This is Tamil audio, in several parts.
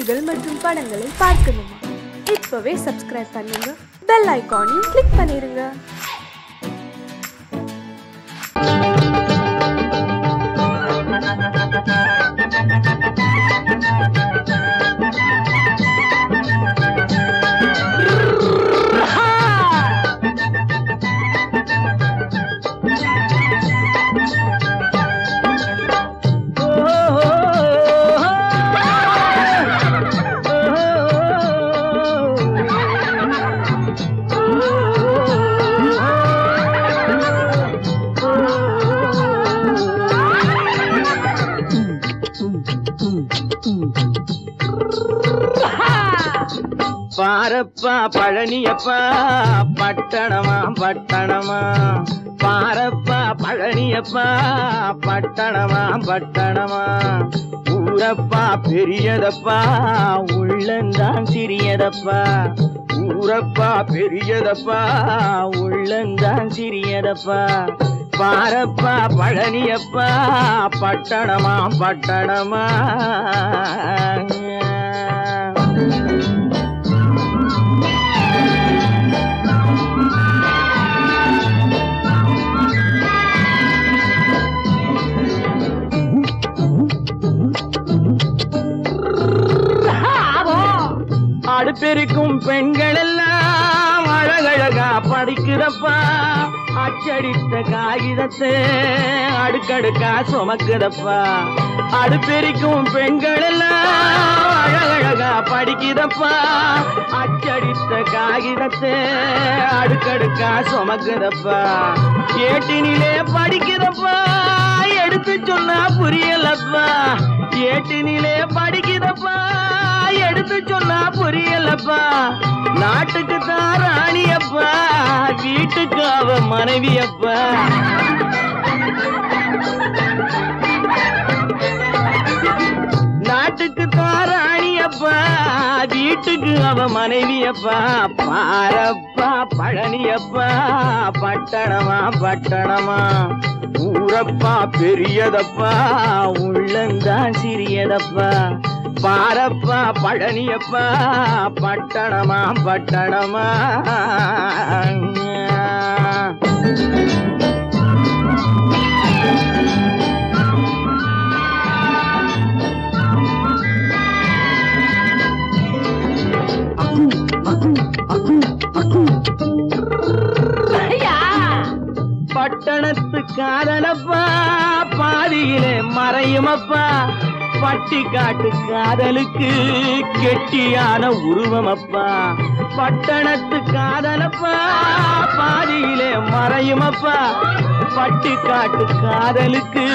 நிகழ்ச்சிகள் மற்றும் படங்களை பார்க்கணுமா? இப்பவே சப்ஸ்கிரைப் பண்ணுங்க, பெல் ஐகானையும் கிளிக் பண்ணிருங்க. பாரப்பா பழனியப்பா பட்டணமா பட்டணமா, பாரப்பா பழனியப்பா பட்டணமா பட்டணமா, ஊரப்பா பெரியதப்பா உள்ளந்தான் சிறியதப்பா, ஊரப்பா பெரியதப்பா உள்ளந்தான் சிறியதப்பா, பாரப்பா பழனியப்பா பட்டணமா பட்டணமா. அடுப்பெருக்கும் பெண்கள் எல்லாம் அழகழகா படிக்கிறப்பா, அச்சடித்த காகிதத்தை அடுக்கடுக்கா சுமக்குதப்பா, அடுப்பெருக்கும் பெண்கள் எல்லாம் அழகழகா படிக்கிறப்பா, அச்சடித்த காகிதத்தை அடுக்கடுக்கா சுமக்குதப்பா, ஏட்டினிலே படிக்கிறப்பா எடுத்து சொன்னா புரியலப்பா, ஏட்டினிலே படிக்கிறப்பா எடுத்து சொன்னா புரியலப்பா, நாட்டுக்கு தான் ராணியப்பா வீட்டுக்கு அவ மனைவியப்பா, நாட்டுக்கு தான் ராணியப்பா வீட்டுக்கு அவ மனைவியப்பா, பாரப்பா பழனியப்பா பட்டணமா பட்டணமா, ஊரப்பா பெரியதப்பா உள்ளந்தான் சிறியதப்பா, பாரப்பா பழனியப்பா பட்டணமா பட்டணமா. பட்டணத்து காதலப்பா பாதியிலே மறையுமப்பா, பட்டி காட்டு காதலுக்கு கெட்டியான உருவமப்பா, பட்டணத்து காதலப்பா பாதியிலே மறையுமப்பா, பட்டி காட்டு காதலுக்கு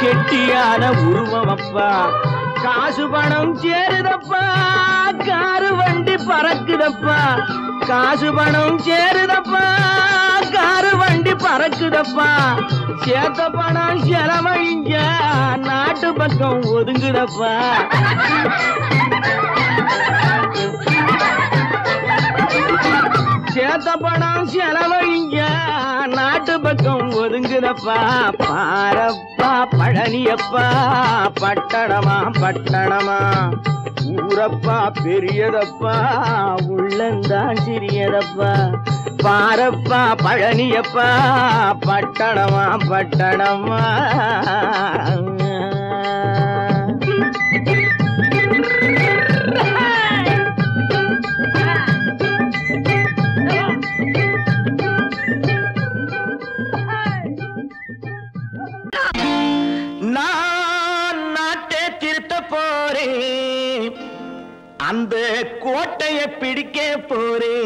கெட்டியான உருவமப்பா, காசு பணம் சேருதப்பா காரு வண்டி பறக்குதப்பா, காசு பணம் சேருதப்பா காரு வண்டி பறக்குதப்பா, சேத்த பணம் செலவழிங்க நாட்டு பக்கம் ஒதுங்குதப்பா, சேத்த பணம் செலவழிங்க நாட்டு பக்கம் ஒதுங்குதப்பா, பாரப்பா பழனியப்பா பட்டணமா பட்டணமா, ஊரப்பா பெரியதப்பா உள்ளந்தான் சிறியதப்பா, பாரப்பா பழனியப்பா பட்டணமா பட்டணமா. நான் நாட்டை திருத்த போறேன், அந்த கோட்டையை பிடிக்க போறேன்,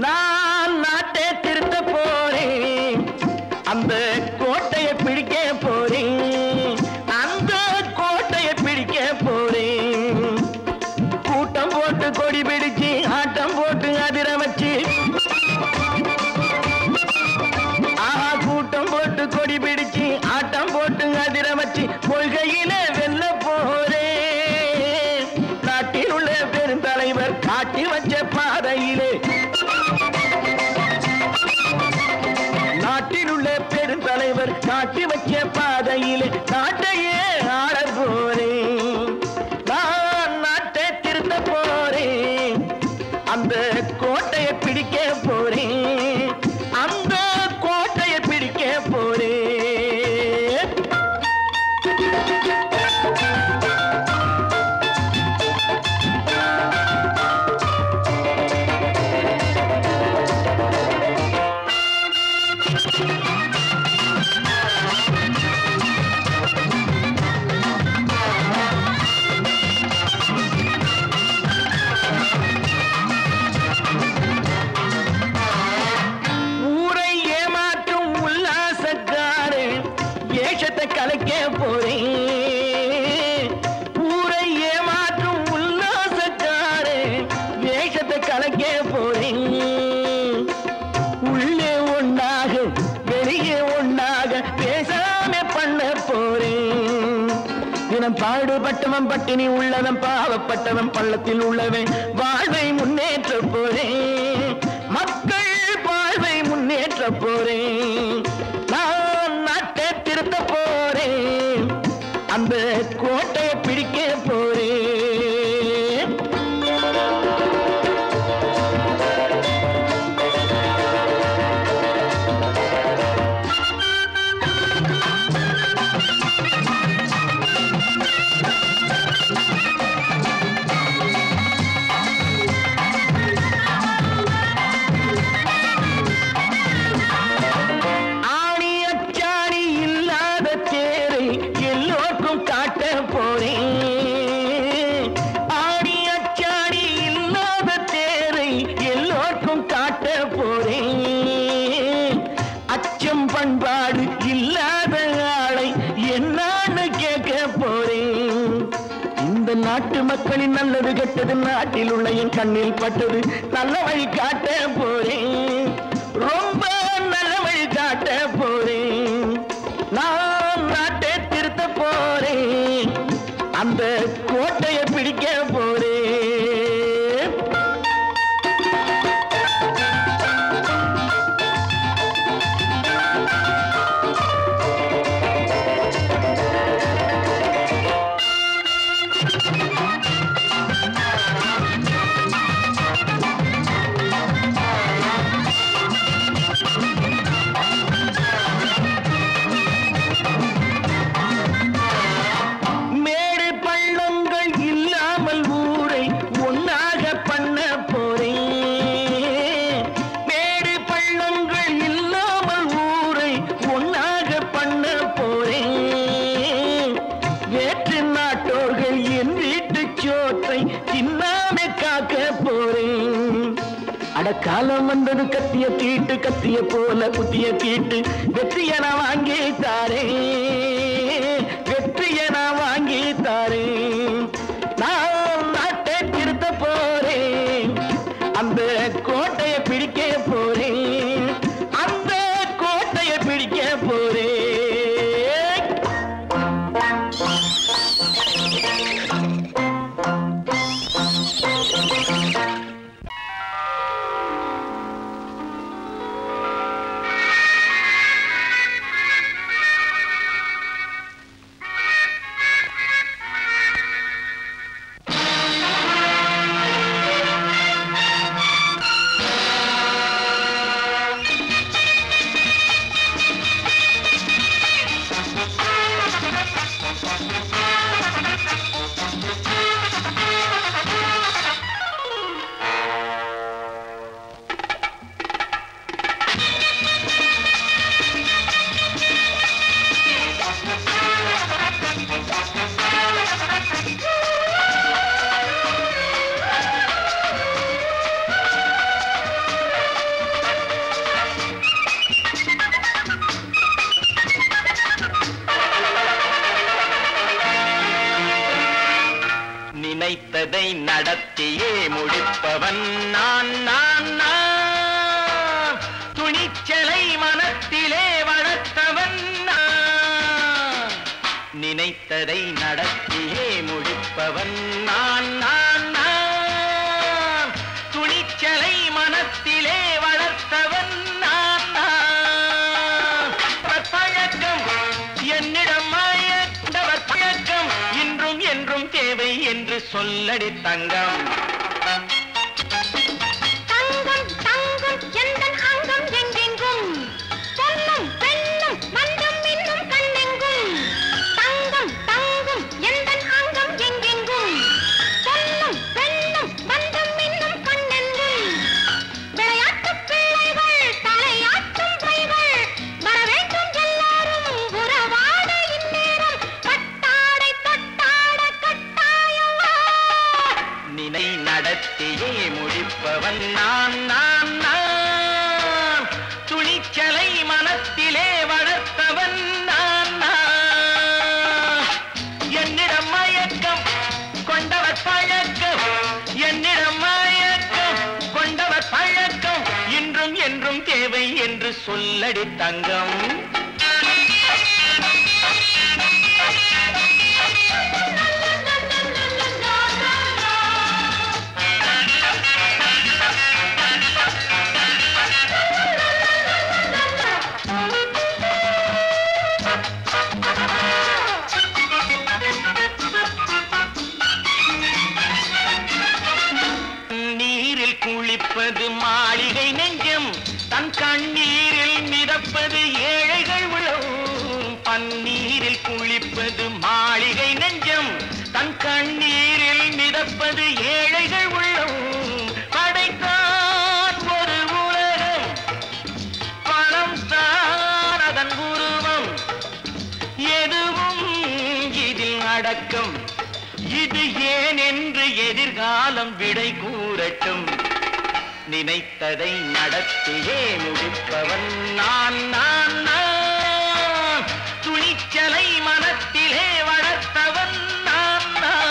நான் நாட்டை திருத்த போறேன், அந்த கோட்டையை பிடிக்க போறேன், அந்த கோட்டையை பிடிக்க போறேன், கூட்டம் போட்டு கொடி பிடிச்சு ஆட்டம் போட்டு அதிர வச்சு, கூட்டம் போட்டு கொடி பிடிச்சு ஆட்டம் போட்டு அதிர வச்சு கொள்கையில வெல்ல போறேன், நாட்டில் உள்ள பெருந்தலைவர் காட்டி வச்ச பாதையிலே அவர் காட்டி வச்ச பாதையிலே நாட்டையே ஆள போறேன். நான் நாட்டை திருத்த போறேன். அந்த கோட்டையை பிடிக்க போறேன். அந்த கோட்டையை பிடிக்க போறேன். கலைக்க போறேன். ஊரை ஏமாற்றும் உல்லாசக்காரே வேஷத்தை கலைக்க போறேன். உள்ளே ஒன்னாக வெளியே ஒன்னாக பேசாம பண்ண போறேன். தினம் பாடுபட்டவன் பட்டினி உள்ளவன் பாவப்பட்டவன் பள்ளத்தில் உள்ளவன் வாழ்வை முன்னேற்ற போறேன். மக்கள் வாழ்வை முன்னேற்ற போறேன். நான் நாட்டை திருத்த போறேன். அந்த கோட்டையை பிடிக்க போறேன். பண்பாடு இல்லாத ஆளை என்னான்னு கேட்க போறேன். இந்த நாட்டு மக்களின் நல்லது கெட்டது நாட்டில் உள்ள என் கண்ணில் பட்டது நல்ல வழி காட்ட போறேன். ரொம்ப நல்ல வழி காட்ட போறேன். நான் நாட்டை திருத்த போறேன். அந்த கோட்டையை பிடிக்க போறேன். காலம் வந்தது கத்திய தீட்டு கத்திய போல குத்திய தீட்டு வெற்றியை நான் வாங்கி தாரேன். வெற்றியை நான் வாங்கி தாரேன். நான் நாட்டை திருத்த போறேன். அந்த கோட்டையை பிடிக்க போறேன். அந்த கோட்டையை பிடிக்க போறேன். நினைத்ததை நடத்தியே முடிப்பவன் நான் நான் நான். துணிச்சலை மனத்திலே வளர்த்தவன் நான். நினைத்ததை நடத்தியே முடிப்பவன் நான் நான் நான். துணிச்சலை மனத்திலே வளர்த்தவன் நான் நான். பழக்க சொல்லடி தங்கம். தங்கம் தங்கம் எந்தன் அங்கம் எங்கெங்கும் பொன்னும் பெண்ணும் மண்டும் இன்னும் கண்ணெங்கும். தங்கம் தங்கம் எந்தன் அங்கம் எங்கெங்கும் பொன்னும் பெண்ணும் மண்டும் இன்னும் கண்ணெங்கும். விளையாட்டு பிள்ளைகள் தலையாட்டும் பைகள் வர வேண்டும் எல்லாரும் உறவாட இந்நேரம் கட்டாடை தொட்டாட கட்டாயம். நினை நடத்தியே முடிப்பவன் நான் நான் நான். துணிச்சலை மனத்திலே வளர்த்தவன் நான் நான். என்னிடம் மயக்கம் கொண்டவர் பழக்கம், என்னிடம் மயக்கம் கொண்டவர் பழக்கம் இன்றும் என்றும் தேவை என்று சொல்லடி தங்கம். நீரில் குளிப்பது மாளிகை நெஞ்சம், தன் கண்ணீரில் மிதப்பது ஏழைகள் உளவும். பன்னீரில் குளிப்பது மாளிகை நெஞ்சம், தன் கண்ணீரில் மிதப்பது ஏழைகள் உள்ளவும். படைத்தான் ஒரு உலகம், பணம் தான் அதன் உருவம், எதுவும் இதில் அடக்கம். இது ஏன் என்று எதிர்காலம் விடை கூறட்டும். நினைத்ததை நடத்தியே முடிப்பவன் நான் நான் நான். துணிச்சலை மனத்திலே வளர்த்தவன் நான் நான்.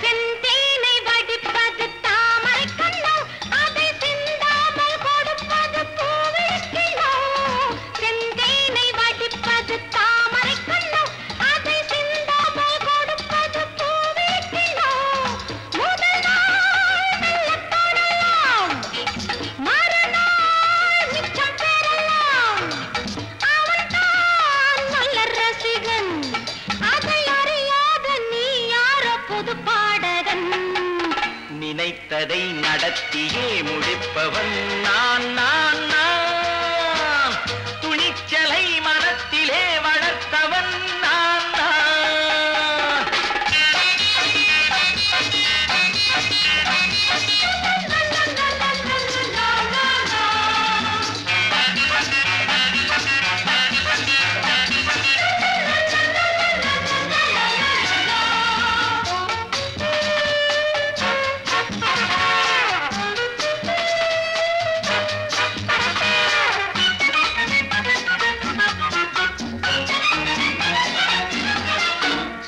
செந்தேனை வடிப்பது தாமரை கண்ணோ, அதை சிந்தாமல் கொடுப்பது பூவிழிக்கிண்ணோ. செந்தேனை வடிப்பது தாமரை கண்ணோ, அதை சிந்தாமல் கொடுப்பது பூவிழிக்கிண்ணோ. முதல் நாள் மெல்ல தொடலாம், மறுநாள் மிச்சம் பெறலாம். அவன்தான் நல்ல ரசிகன், அதை அறியாத நீ யாரோ புது பாடகன். நினைத்ததை நடத்தியே முடிப்பவன் நான் நான் நான். துணிச்சலை மனத்திலே வளர்த்தவன் நான் நான்.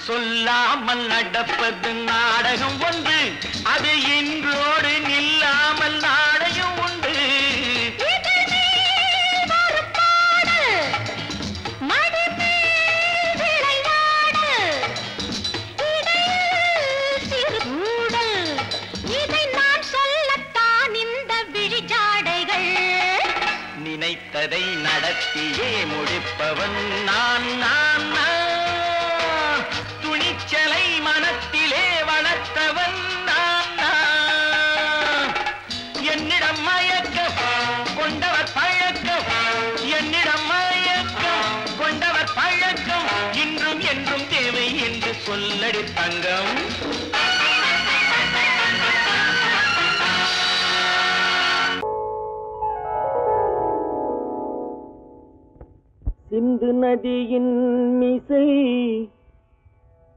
சொல்லாமல் நடப்பது நாடகம் ஒன்று, அது இன்றோடு நில்லாமல் நாடையும் உண்டு. இதழ் மேல் ஒரு பாடு, மடி மேல் விளையாடு, இடையில் சிறு கூடல், இதை நான் சொல்லத்தான் இந்த விழிஜாடைகள். நினைத்ததை நடத்தியே முடிப்பவன் நான் நான் நான். துணிச்சலை மனத்திலே வளர்த்தவன் நான் நான். என்னிடம் மயக்கம் கொண்டவர் பழக்கம், என்னிடம் மயக்கம் கொண்டவர் பழக்கம் இன்றும் என்றும் தேவை என்று சொல்லடி தங்கம். சிந்து நதியின் மிசை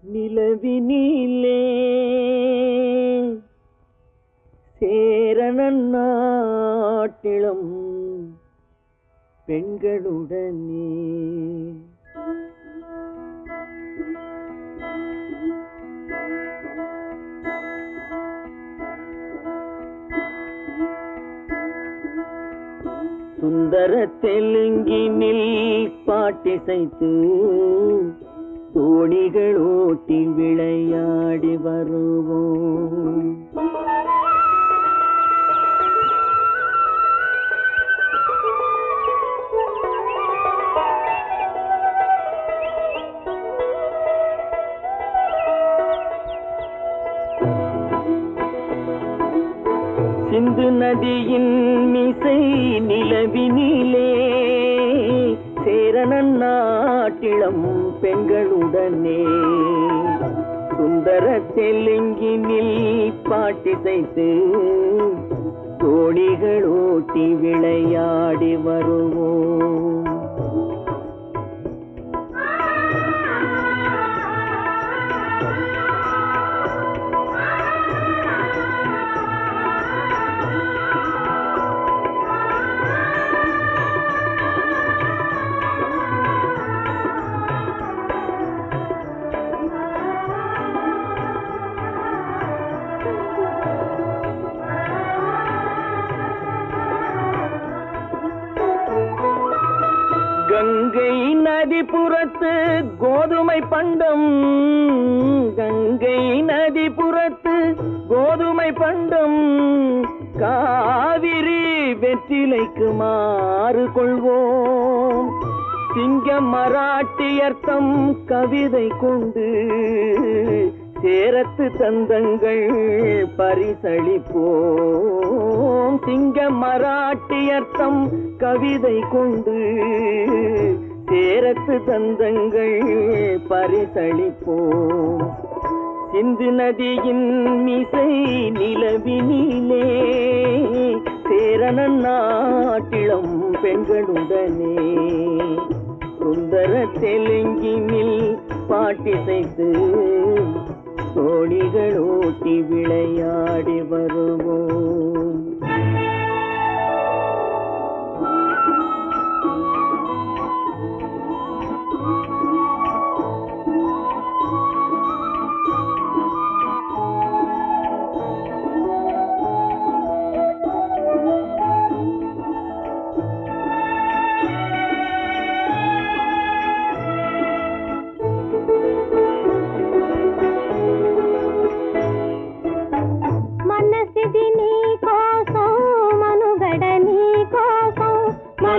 நிலவினிலே சேரணன் நாட்டிளம் பெண்களுடனே சுந்தர தெலுங்கினில் பாட்டிசைத்து தோணிகள் ஓட்டி விளையாடி வருவோம். சிந்து நதியின் மிசை நிலவினிலே சேரணன் நாட்டிளம் பெண்களுடனே சுந்தர தெலுங்கினில் பாட்டிசைத்து தோணிகள் ஓட்டி விளையாடி வருவோம். கங்கை நதிபுறத்து கோதுமை பண்டம், கங்கை நதிபுறத்து கோதுமை பண்டம், காவிரி வெற்றிலைக்கு மாறு கொள்வோம். சிங்க மராட்டியர்த்தம் கவிதை கொண்டு சேரத்து தந்தங்கள் பரிசளிப்போம். சிங்க மராட்டியர்த்தம் கவிதை கொண்டு சேரத்து தந்தங்கள் பரிசளிப்போம். சிந்து நதியின் மிசை நிலவினிலே சேரணன் நாட்டிளம் பெண்களுடனே சுந்தர தெலுங்கினில் பாட்டிசைத்து தோணிகள் ஓட்டி விளையாடி வருவோம்.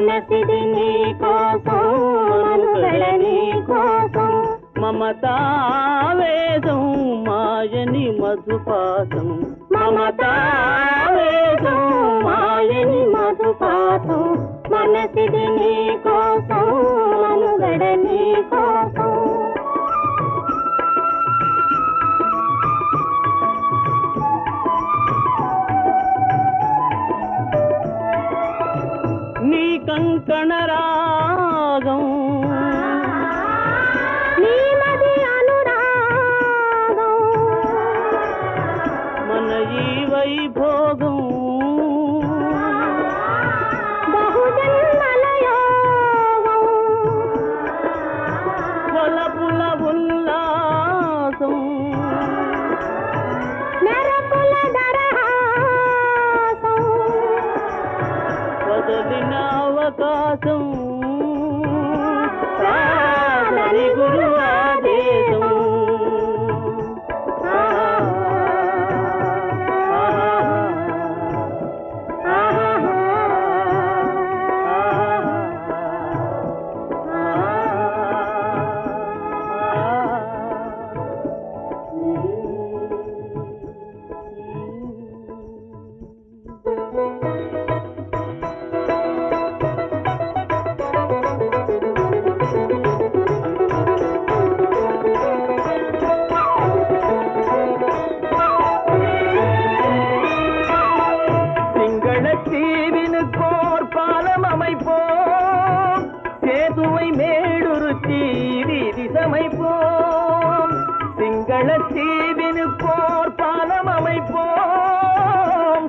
మనసిది నీ కోసం మనుగడ నీ కోసం మమతావేదం మాయని మధుపాసం మమతావేదం మాయని మధుపాసం మనసిది నీ కోసం మనుగడ నీ కోసం కంకణ రాగం నీ మది అనురాగం మన ఈ వైభోగం బహుజన్మల యోగం వలపుల ఉల్లాసం మెరపుల దరహాసం వదలిన అవకాశం సాధని గురు ఆదేశం சிங்களத்தீவினுக்கோர் பாலம் அமைப்போம்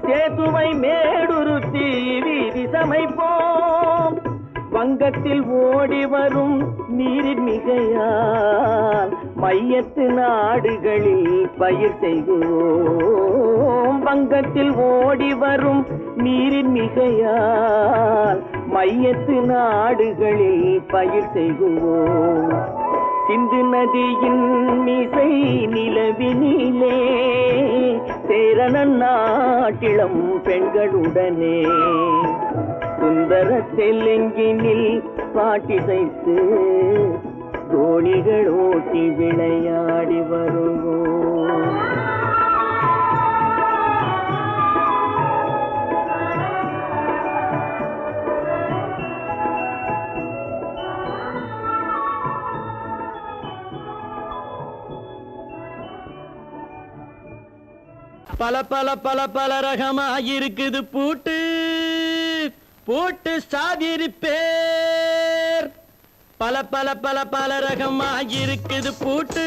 சேதுவை மேடுருத்தி வீதி சமைப்போம் வங்கத்தில் ஓடி வரும் நீரின் மிகையால் மையத்து நாடுகளில் பயிர் செய்குவோம். வங்கத்தில் ஓடி வரும் நீரின் மிகையால் மையத்து நாடுகளில் பயிர் செய்குவோம். சிந்து நதியின் மிசை நிலவினிலே சேரணன் நாட்டிளம் பெண்களுடனே சுந்தர தெலுங்கினில் பாட்டிசைத்து தோணிகள் ஓட்டி விளையாடி வருவோம். பல பல பல பல ரகமா இருக்குது பூட்டு பூட்டு சாதிரி பேர். பல பல பல பல ரகமா இருக்குது பூட்டு,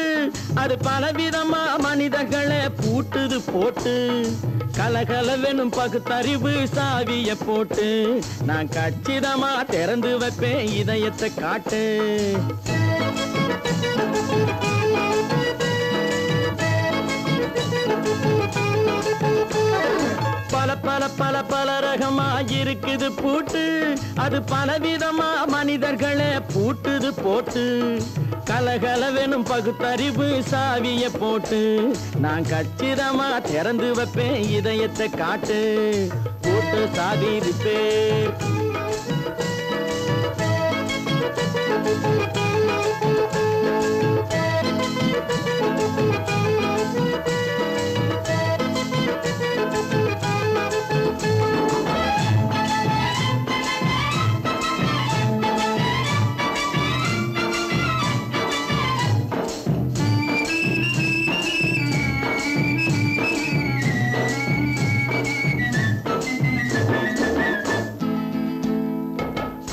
அது பலவிதமா மனிதர்களை பூட்டுது போட்டு. கலகலவெனும் பகுத்தறிவு சாவிய போட்டு நான் கச்சிதமா திறந்து வைப்பேன் இதயத்தை காட்டு. பல பல பல பல ரகமா இருக்குது பூட்டு, அது பலவிதமா மனிதர்களை பூட்டுது போட்டு. கலகலவெனும் பகுத்தறிவு சாவிய போட்டு நான் கச்சிதமா திறந்து வைப்பேன் இதயத்தை காட்டு. பூட்டு சாதிரி பேர்.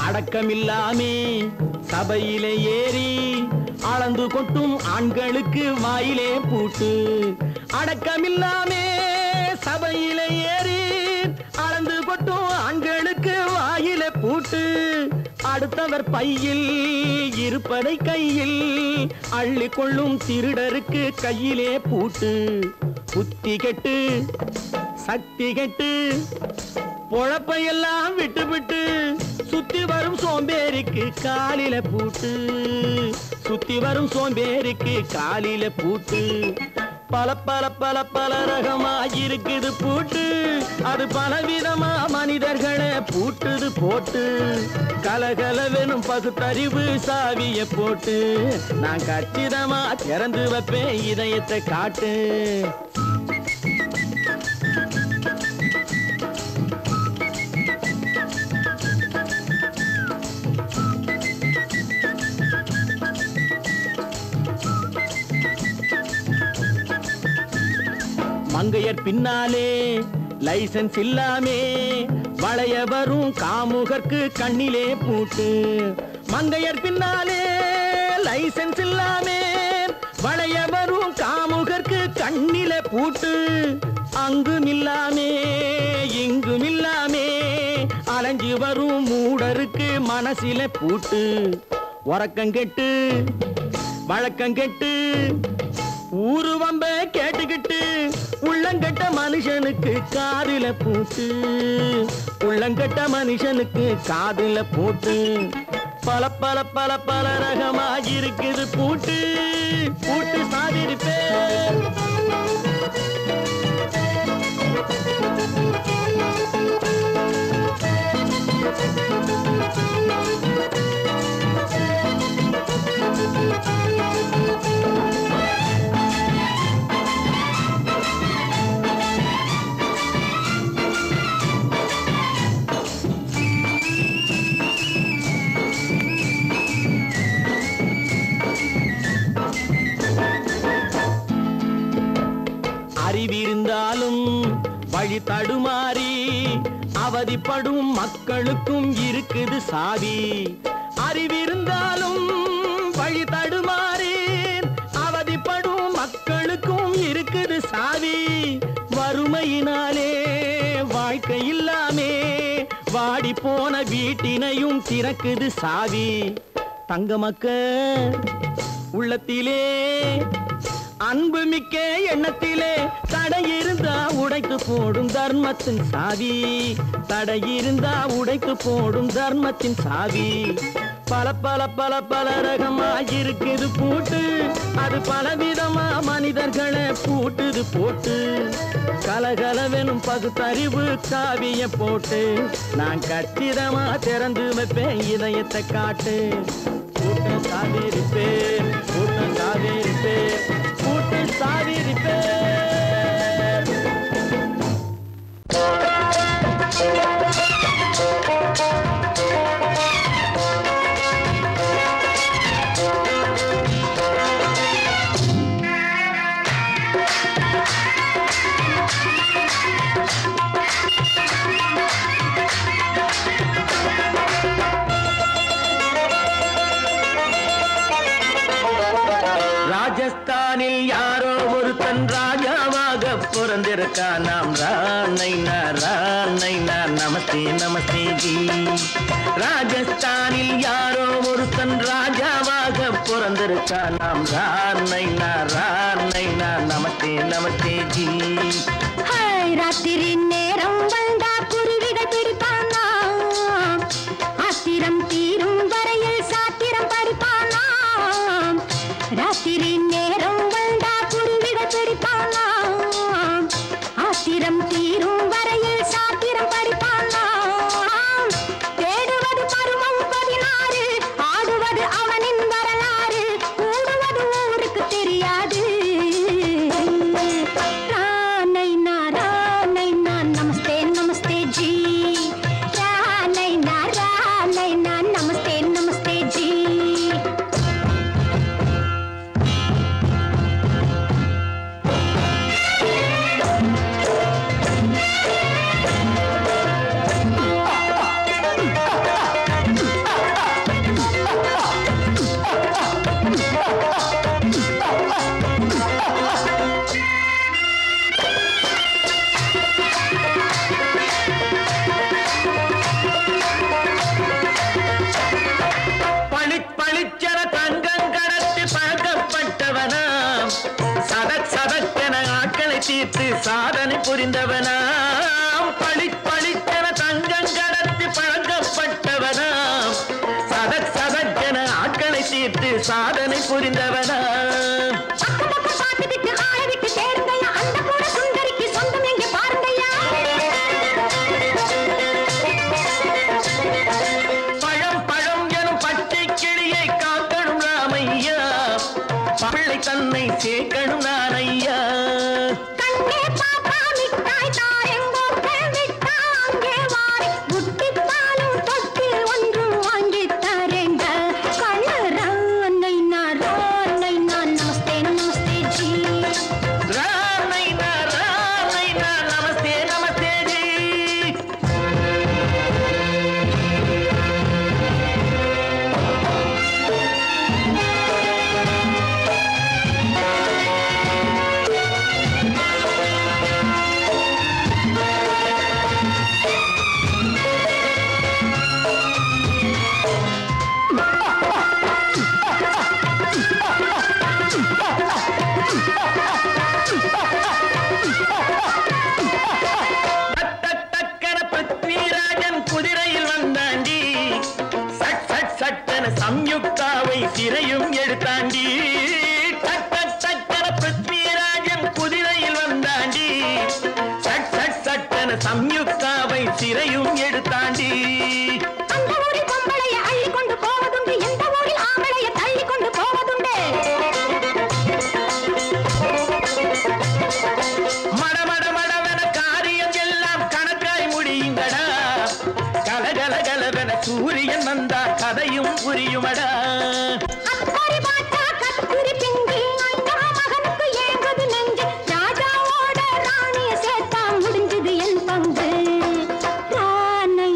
அடக்கமில்லாமே சபையிலே ஏறி அளந்து கொட்டும் ஆண்களுக்கு வாயிலே பூட்டு. அடக்கமில்லாமே சபையிலே ஏறி அளந்து கொட்டும் ஆண்களுக்கு வாயிலே பூட்டு. அடுத்தவர் பையில் இருப்பதை கையில் அள்ளி கொள்ளும் திருடருக்கு கையிலே பூட்டு. புத்தி கெட்டு சக்தி கெட்டு பொழப்பையெல்லாம் விட்டு விட்டு சுத்தி வரும் சோம்பேறிக்கு காலில பூட்டு. சுத்தி வரும் சோம்பேறிக்கு காலில பூட்டு. பல பல பல பல ரகமா இருக்குது பூட்டு, அது பலவிதமா மனிதர்களை பூட்டுது போட்டு. கலகலவெனும் பகுத்தறிவு சாவிய போட்டு நான் கச்சிதமா திறந்து வைப்பேன் இதயத்தை காட்டு. மங்கையர் பின்னாலே லைசன்ஸ் இல்லாமே வளைய வரும் காமுகர்க்கு கண்ணிலே பூட்டு. மங்கையர் பின்னாலே லைசன்ஸ் இல்லாமே வளைய வரும் காமுகர்க்கு கண்ணிலே பூட்டு. அங்கும் இல்லாமே இங்கும் இல்லாமே அலைஞ்சு வரும் மூடருக்கு மனசிலே பூட்டு. உறக்கங்கெட்டு வழக்கங்கெட்டு ஊரு வம்ப கேட்டுக்கிட்டு உள்ளங்கட்ட மனுஷனுக்கு காதில பூட்டு. உள்ளங்கட்ட மனுஷனுக்கு காதில பூட்டு. பல பல பல பல ரகமா இருக்குது பூட்டு. பூட்டு சாதிரி பேர். அறிவிருந்தாலும் வழி தடுமாறி அவதிப்படும் மக்களுக்கும் இருக்குது சாவி. அறிவிருந்தாலும் வழி தடுமாறி அவதிப்படும் மக்களுக்கும் இருக்குது சாவி. வறுமையினாலே வாழ்க்கை இல்லாமே வாடி போன வீட்டினையும் திறக்குது சாவி. தங்க மக்க உள்ளத்திலே அன்பு மிக்க எண்ணத்திலே தடையிருந்தா உடைத்து போடும் தர்மத்தின் சாவி தடையிருந்தா உடைத்து போடும் தர்மத்தின் சாவி பல பல பல பல ரகமா இருக்குது பூட்டு அது பலவிதமா மனிதர்களை பூட்டுது போட்டு கலகலவெனும் பகுத்தறிவு காவிய போட்டு நான் கச்சிதமா திறந்து வைப்பேன் இதயத்தை காட்டு கூட்டம் சாதிருப்பேன் கூட்டம் சாதிருப்பேன் கூட்டம் சாதிருப்பேன் ராஜஸ்தானில் யாரோ ஒருத்தன் ராஜாவாக பிறந்திருக்கான் நாம் ராணைனா நமஸ்தே நமஸ்தே ஜி ராஜஸ்தானில் யாரோ ஒருத்தன் ராஜாவாக பிறந்திருக்கான் நாம் ராணைனா நமஸ்தே நமஸ்தே ஜி ராத்திரி நேரம் வந்தா குருவிகள் பிடிப்பானா ஆத்திரம் தீரும் வரையில் சாத்திரம் படிப்பானா ராத்திரி நேரம் வந்தா குருவிகள் பிடிப்பானா ஆத்திரம் தீரும் வரையில் சாத்திரம் படிப்பானா தேடுவது பருவம் 16 ஆடுவது அவனின் வரலாறு கூடுவது ஊருக்கு தெரியாது நமஸ்தே நமஸ்தே ஜி நமஸ்தே நமஸ்தே ஜி பளிச்சர தங்கம் கடத்தி பழக்கப்பட்டவனாம் சதக்கென ஆட்களை தீர்த்து சாதனை புரிந்தவனாம் பளிச்சர தங்கம் கடத்தி பழக்கப்பட்டவனாம் சதக்கென ஆட்களை தீர்த்து சாதனை புரிந்தவனாம் தன்னை சேர்க்கணும் நான் ஐயா கண்ணே பாப்பா மிட்டாய் தாரெங்கோ கேவிட்டா அங்கே வாரி புட்டிப்பாலும் தொட்டி ஒன்று வாங்கி தரேங்க கண்ணரானை நான் நமஸ்தே நமஸ்தே ஜி ரானை நான் நமஸ்தே நமஸ்தே ஜி குதிரையில் வந்தாண்டி சட்டன சம்யுக்தாவை சிறையும் எடுத்தாண்டி பிருத்விராஜன் குதிரையில் வந்தாண்டி சட்டன சம்யுக்தாவை சிறையும் எடுத்தாண்டி அந்த ஊரில் பொம்பளைய அள்ளி கொண்டு போவதுண்டு எந்த ஊரில் ஆம்பளைய தள்ளி கொண்டு போவதுண்டு மடமடவென காரியம் எல்லாம் கணக்காய் முடியுங்கடா கலகலகலவென சூரியன் வந்தா கதையும் புரியுமடா அக்கறை பாட்டா கத்துரி பிங்கி ஐயா மகனுக்கு ஏங்குது நெஞ்சு ராஜாவோட ராணிய சேர்த்தா முடிஞ்சது என் பங்கு ரானை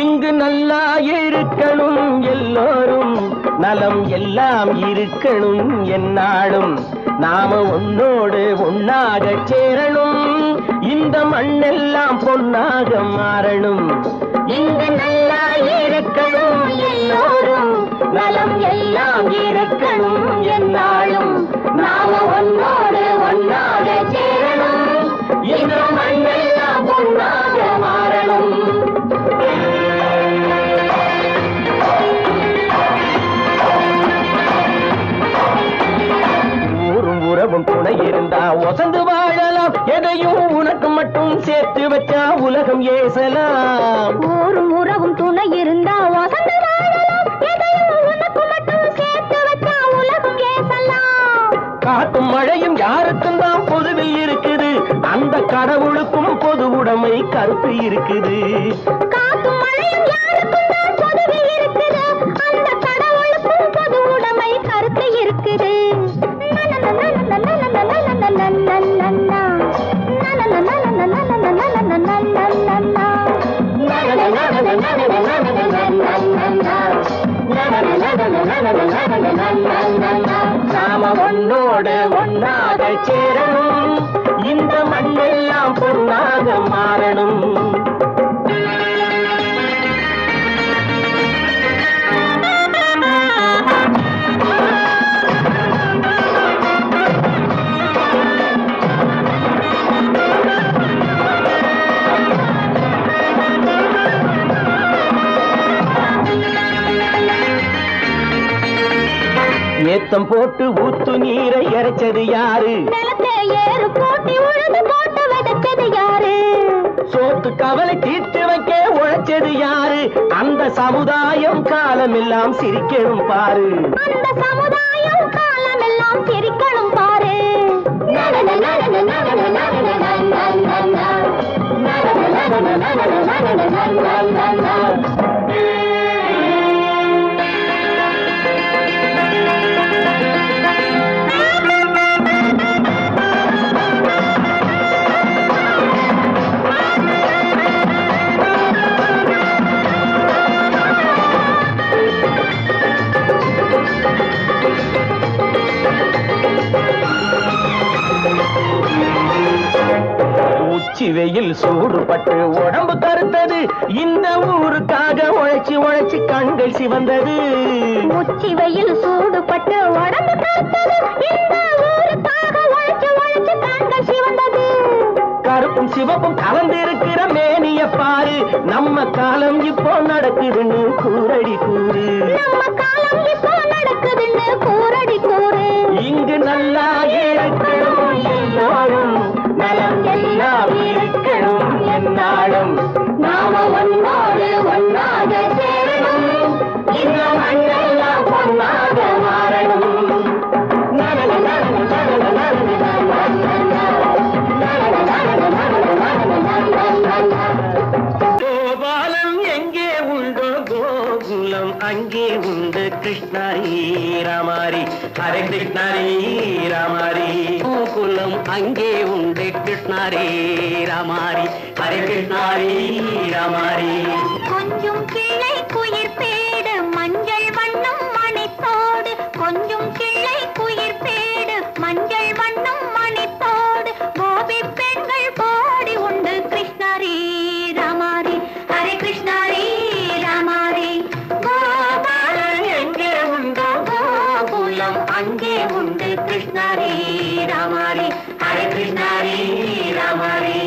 இங்கு நல்லா இருக்கணும் எல்லோரும், நலம் எல்லாம் இருக்கணும் என்னாலும். நாம ஒன்னோடு ஒன்னாக சேரணும், இந்த மண்ணெல்லாம் பொன்னாக மாறணும். இங்கு நல்லா இருக்கணும் எல்லோரும், நலம் எல்லாம் இருக்கணும் என்னாலும். நாம ஒன்னோடு ஒன்னாக சேரணும், இந்த மண்ணெல்லாம் பொன்னாக மாறணும். உறவும் துணை இருந்தா வசந்து வாழலாம், எதையும் உனக்கு மட்டும் சேர்த்து வச்சா உலகம் ஏசலாம். ஊரும் உறவும் துணை இருந்தா வசந்து வாழலாம், எதையும் உனக்கு மட்டும் சேர்த்து வச்சா உலகம் ஏசலாம். காட்டும் மழையும் யாருக்கும் தான் பொதுவில் இருக்குது, அந்த கடவுளுக்கும் பொது உடைமை கருத்து இருக்குது. காட்டும் மழையும் யாருக்கும் தான் பொதுவில் இருக்குது, அந்த கடவுளுக்கும் பொது உடைமை கருத்து இருக்குது. நாம ஒன்னோடு ஒன்னாக சேரணும், இந்த மண்ணெல்லாம் பொன்னாக மாறணும். ஏத்தம் போட்டு ஊத்து நீரை இறைச்சது யாரு? நிலத்தை ஏறு போட்டி உழுது போட்டு விதைச்சது யாரு? சோத்து கவலை தீர்த்து வைக்க உழைச்சது யாரு? அந்த சமுதாயம் காலமெல்லாம் சிரிக்கணும் பாரு. அந்த சமுதாயம் காலமெல்லாம் சிரிக்கணும் பாரு. உச்சி வெயில் சூடுபட்டு உடம்பு கருத்தது, இந்த ஊருக்காக உழைச்சி உழைச்சி கண்கள் சிவந்தது. உச்சி வெயில் சூடுபட்டு உடம்பு கருத்தது, இந்த ஊருக்காக உழைச்சி உழைச்சி கண்கள் சிவந்தது. கருப்பும் சிவப்பும் கலந்திருக்கிற மேனிய பாரு, நம்ம காலம் இப்போ நடக்குதுன்னு கூரடி கூறு. நம்ம காலம் இப்போ நடக்குதுன்னு கூரடி கூறு. இங்கு நல்லா இருக்கணும் எல்லாரும், நலம் எல்லாம் இருக்கணும் என்னாலும். நாம ஒன்னோடு ஒன்னாக சேரணும், இந்த மண்ணெல்லாம் பொன்னாக மாறணும். கோபாலம் எங்கே உண்டோ கோகுலம் அங்கே உண்டு கிருஷ்ணாரி ராமாரி. ஹரே கிருஷ்ணாரி ராமாரி. கோகுலம் அங்கே உண்டு கிருஷ்ணாரி ராமாரி. ஹரே கிருஷ்ணாரி ராமாரி. கொஞ்சம் கிளை குயிர்பேடு மஞ்சள் வண்ணம் மணித்தோடு, கொஞ்சம் கிளை குயிர்பேடு மஞ்சள் வண்ணம் மணித்தோடு, கோபி பெண்கள் போடி உண்டு கிருஷ்ணாரி ராமாரி. ஹரே கிருஷ்ணாரி ராமாரி. கோபாலம் எங்கே உண்டோ கோகுலம் அங்கே உண்டு கிருஷ்ணாரி ராமாரி. ஹரே கிருஷ்ணாரி ராமாரி.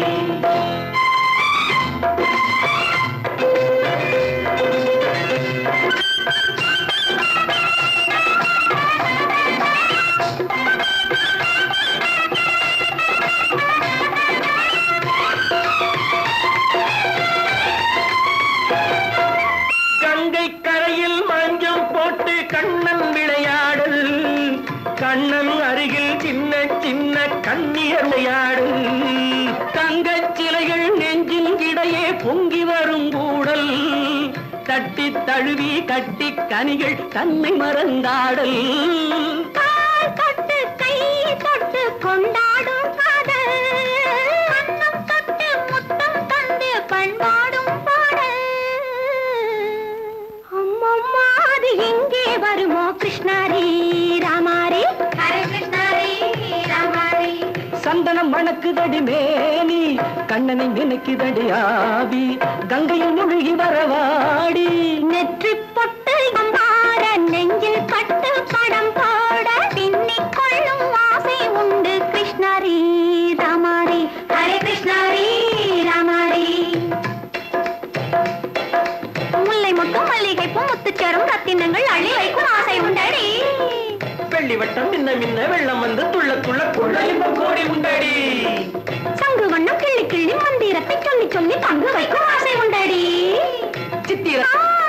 கண்ணீர் விளையாடும் தங்கச் சிலைகள் நெஞ்சின் இடையே பொங்கி வரும் கூடல் தட்டி தழுவி கட்டி கனிகள் தன்னை மறந்தாடல் தொட்டு கை தொட்டு கொண்டாடும் காதல் கண்ணம் தொட்டு முத்தம் தந்து பண்பாடும் பாடல் அம்மம்மா அது எங்கே வருமோ கிருஷ்ணாரி ராமாரி ஹரே கிருஷ்ணாரி ராமாரி சந்தனம் மணக்குதடி மேனி கண்ணனை நினைக்குதடி ஆவி கங்கையில் முழுகி வரவாடி நெற்றி பொட்டு மாற நெஞ்சில் கட்டு படம் போட பின்னிக் கொள்ளும் ஆசை உண்டு கிருஷ்ணாரி ராமாரி ஹரே கிருஷ்ணாரி ராமாரி முல்லை மொட்டும் மல்லிகை பூ முத்துச்சேரும் ரத்தினங்கள் அள்ளி வைக்கும் ஆசை உண்டடி வெள்ளி வட்டம் மின்ன மின்ன வெள்ளம் வந்து துள்ள துள்ள கொள்ள இன்பம் கோடி உண்டடி சங்கு வண்ணம் கிள்ளி கிள்ளி மந்திரத்தை சொல்லி சொல்லி தங்கு வைக்கும் ஆசை உண்டடி சித்திர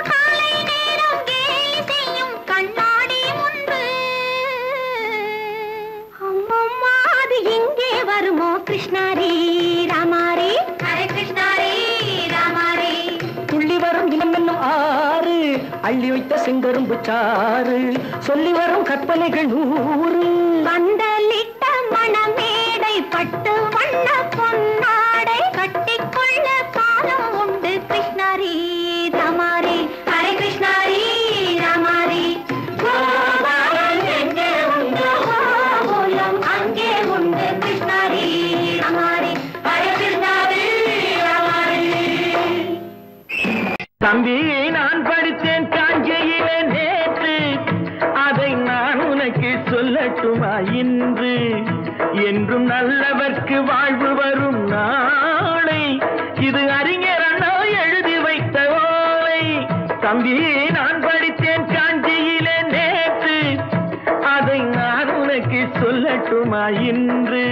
காலை நேரம் கேலி செய்யும் கண்ணாடி முன்பு அம்மம்மா அது எங்கே வருமோ கிருஷ்ணாரி ராமாரி ஹரே கிருஷ்ணாரி ராமாரி துள்ளி வரும் இனம் என்னும் ஆறு அள்ளி வைத்த செங்கரும்பு சாறு சொல்லி வரும் கற்பனைகள் 100 பந்தலிட்ட மணமேடை பட்டு வண்ண பொன்னாடை கட்டிக்கொள்ள காலம் உண்டு கிருஷ்ணாரி ராமாரி ஹரே கிருஷ்ணாரி ராமாரி கோபாலம் எங்கே உண்டு கோகுலம் அங்கே உண்டு கிருஷ்ணாரி ராமாரி ஹரே கிருஷ்ணாரி ராமாரி தம்பி நான் படித்தேன் காஞ்சியிலே நேற்று அதை நான் உனக்கு சொல்லட்டுமா இன்று என்றும் நல்லவர்க்கு வாழ்வு வரும் நாளை இது அறிஞர் அண்ணா எழுதி வைத்த ஓலை தம்பி நான் படித்தேன் காஞ்சியிலே நேற்று அதை நான் உனக்கு சொல்லட்டுமா இன்று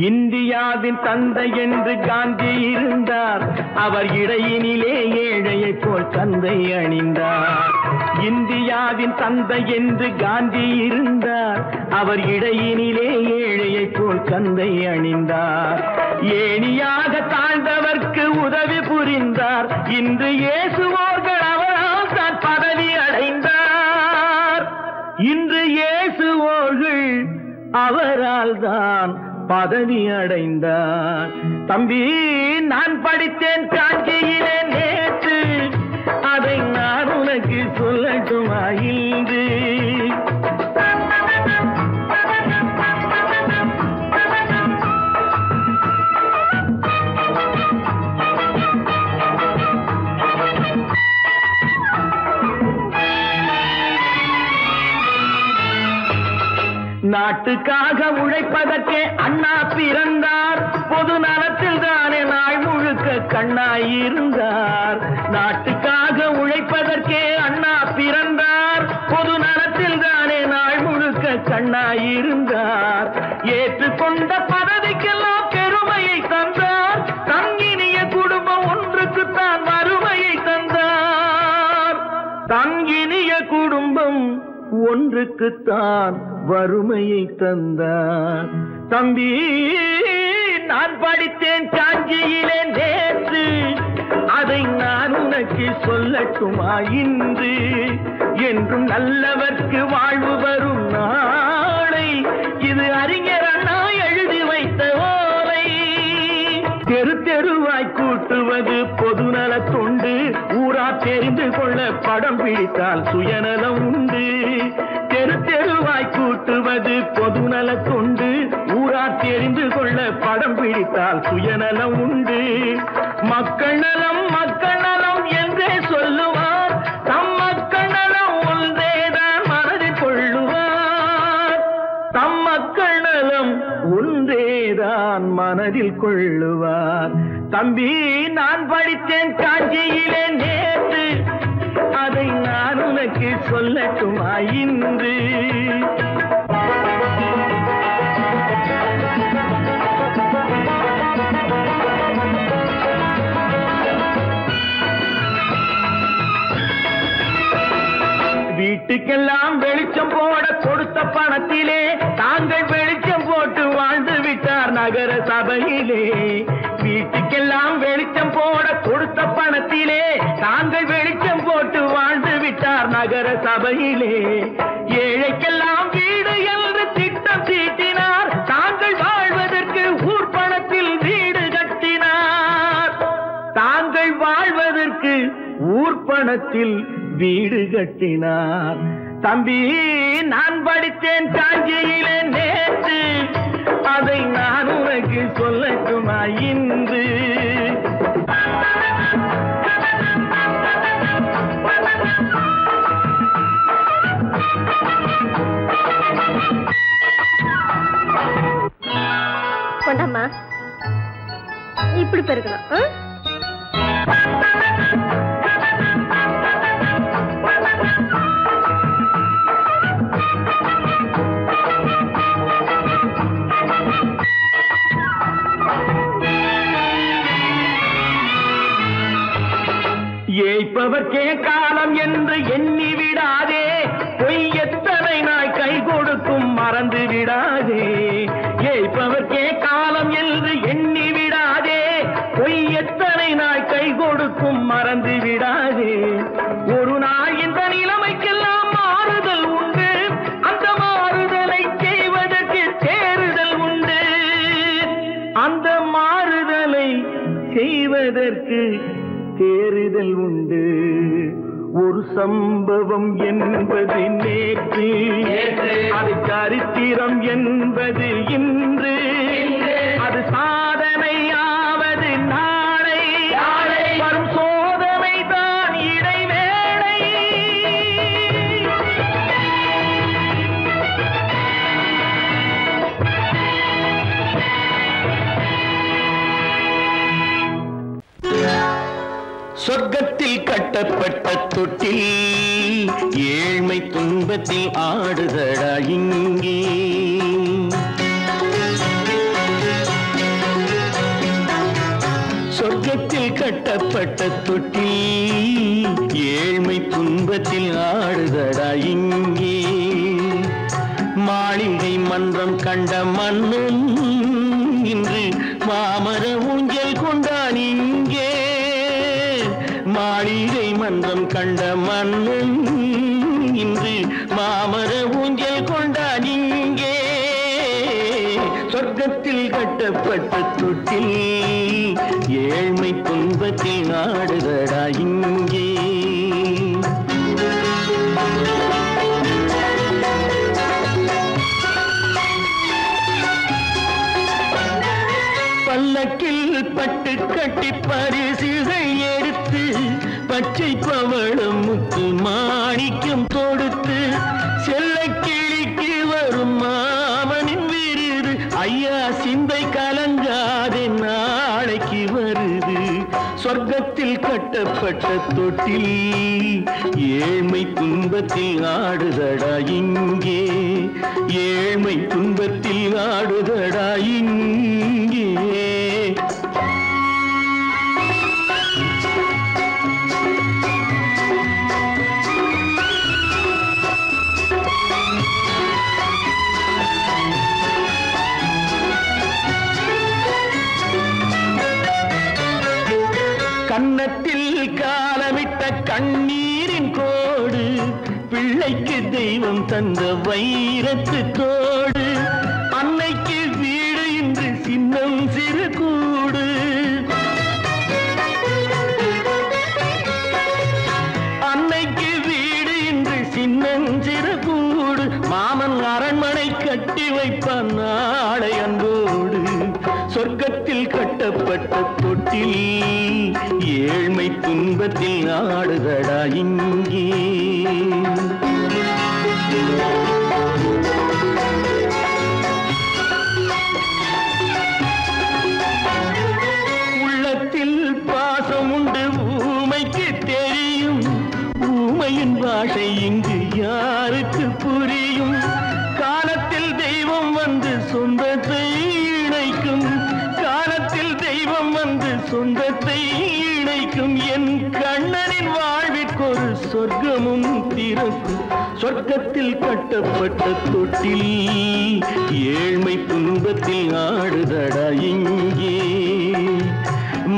இந்தியாவின் தந்தை என்று காந்தி இருந்தார் அவர் இடையினிலே ஏழையை போல் தந்தை அணிந்தார் இந்தியாவின் தந்தை என்று காந்தி இருந்தார் அவர் இடையினிலே ஏழையை போல் தந்தை அணிந்தார் ஏணியாக தாழ்ந்தவர்க்கு உதவி புரிந்தார் இன்று இயேசுவோர்கள் அவரால் தான் பதவி அடைந்தார் இன்று இயேசுவோர்கள் அவரால் தான் பதவி அடைந்தார் தம்பி நான் படித்தேன் காஞ்சியிலே நேற்று அதை நான் உனக்கு சொல்லட்டுமா இன்று நாட்டுக்காக உழைப்பதற்கே அண்ணா பிறந்தார் பொது நலத்தில் தானே நாள் முழுக்க கண்ணாயிருந்தார் நாட்டுக்காக உழைப்பதற்கே அண்ணா பிறந்தார் பொது நலத்தில் தானே நாள் முழுக்க கண்ணாயிருந்தார் ஏற்றுக்கொண்ட பதவிக்கெல்லாம் பெருமையை தந்தார் தங்கினிய குடும்பம் ஒன்றுக்குத்தான் வறுமையை தந்தார் தங்கினிய குடும்பம் ஒன்றுக்குத்தான் வறுமையை தந்தார் தம்பி நான் படித்தேன் காஞ்சியிலே நேற்று அதை நான் உனக்கு சொல்லட்டுமா இன்று என்றும் நல்லவர்க்கு வாழ்வு வரும் நாளை இது அறிஞர் அண்ணா எழுதி வைத்த ஓலை தெரு தெருவாய் கூட்டுவது பொதுநல தொண்டு ஊரா தெரிந்து கொள்ள படம் பிடித்தால் சுயநலம் உண்டு தெரு தெருவாய் கூட்டுவது பொதுநல தொண்டு ஊரா தெரிந்து கொள்ள படம் பிடித்தால் சுயநலம் உண்டு மக்கள் நலம் என்றே சொல்லுவார் தம் மக்கள் நலம் ஒன்றேதான் மனதில் கொள்ளுவார் தம் மக்கள் நலம் ஒன்றேதான் மனதில் கொள்ளுவார் தம்பி நான் படித்தேன் காஞ்சியிலே நேற்று அதை நான் உனக்கு சொல்லட்டுமா இன்று வீட்டுக்கெல்லாம் வெளிச்சம் போட கொடுத்த பணத்திலே தாங்கள் வெளிச்சம் போட்டு சபையிலே வீட்டுக்கெல்லாம் வெளிச்சம் போட கொடுத்த பணத்திலே தாங்கள் வெளிச்சம் போட்டு வாழ்ந்து விட்டார் நகர சபையிலே. ஏழைக்கெல்லாம் வீடு என்று திட்டம் தீட்டினார், தாங்கள் வாழ்வதற்கு ஊர் பணத்தில் வீடு கட்டினார். தாங்கள் வாழ்வதற்கு ஊர் பணத்தில் வீடு கட்டினார். தம்பி, நான் படித்தேன் காஞ்சியிலே நேற்று, அதை நான் உனக்கு சொல்லட்டுமா இன்று? கொண்டாமா, இப்படி பெருக்கணும். ஏய்ப்பவர்க்கே காலம் என்று எண்ணி விடாதே, பொய் எத்தனை நாய் கை கொடுக்கும் மறந்து விடாதே. ஏய்ப்பவர்க்கே காலம் என்று எண்ணி விடாதே, பொய் எத்தனை நாய் கை கொடுக்கும் மறந்து விடாதே. ஒரு நாள் இந்த நிலைமைக்கெல்லாம் மாறுதல் உண்டு, அந்த மாறுதலை செய்வதற்கு தேறுதல் உண்டு. அந்த மாறுதலை செய்வதற்கு தேறுதல் உண்டு. ஒரு சம்பவம் என்பது நேற்று, அது சரித்திரம் என்பது இன்று, அது சாதனையாவது நாளை, வரும் சோதனை தான் இடைவேளை. சொர்க்கத்தில் கட்டப்பட்ட தொட்டில் ஏழ்மை துன்பத்தில் ஆடுதடா இங்கே. சொர்க்கத்தில் கட்டப்பட்ட தொட்டில் ஏழ்மை துன்பத்தில் ஆடுதடா இங்கே. மாளிகை மன்றம் கண்ட மன்னன் இன்று மாமர ஊஞ்சல் கொண்டான் இங்கே. மாளிகை மன்றம் கண்ட மன்னன் இன்று மாமர ஊஞ்சல் கொண்டான் இங்கே. சொர்க்கத்தில் கட்டப்பட்ட தொட்டில் ஏழ்மை துன்பத்தில் ஆடுதடா இங்கே. பல்லக்கில் பட்டு கட்டி பரிசுகள் எடுத்து, பச்சை பவளம் முத்து மாணிக்கம் தொடுத்து, செல்ல கிளிக்கு வரும் மாமனின் விருது, ஐயா சிந்தை கலங்காதே நாளைக்கு வருது. சொர்க்கத்தில் கட்டப்பட்ட தொட்டில் ஏழ்மை துன்பத்தில் ஆடுதடா இங்கே. ஏழ்மை துன்பத்தில் ஆடுதடா இங்கே. கன்னத்தில் காலமிட்ட கண்ணீரின் கோடு, பிள்ளைக்கு தெய்வம் தந்த வைரத்து தோடு, அன்னைக்கு வீடு இன்று சின்னம் சிறு கூடு. அன்னைக்கு வீடு இன்று சின்னம் சிறு கூடு, மாமன் அரண்மனை கட்டி வைப்பான் நாளை அன்போடு. சொர்க்கத்தில் கட்டப்பட்ட தொட்டில் ஏழ்மை துன்பத்தில் ஆடுதடா இங்கே. உள்ளத்தில் பாசம் உண்டு ஊமைக்கு தெரியும், ஊமையின் பாஷை இங்கு யாருக்கு புரியும்? காலத்தில் தெய்வம் வந்து சொந்தத்தை இணைக்கும், காலத்தில் தெய்வம் வந்து சொந்தத்தை இணைக்கும். என் கண்ணனின் வாழ்விற்கொரு சொர்க்கமும் திறக்கும். சொர்க்கத்தில் கட்டப்பட்ட தொட்டில் ஏழ்மை துன்பத்தில் ஆடுதடா இங்கே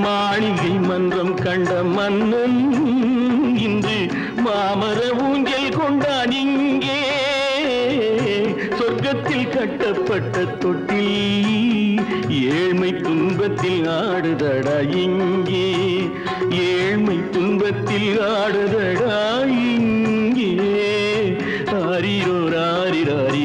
மாளிகை மன்றம் கண்ட மன்னன் இன்று மாமர ஊஞ்சல் கொண்டான் இங்கே சொர்க்கத்தில் கட்டப்பட்ட தொட்டில் ஏழ்மை துன்பத்தில் ஆடுதடா இங்கே ஏழ்மை துன்பத்தில் ஆடுதடா இங்கே ஆரிரோ ராரிராரி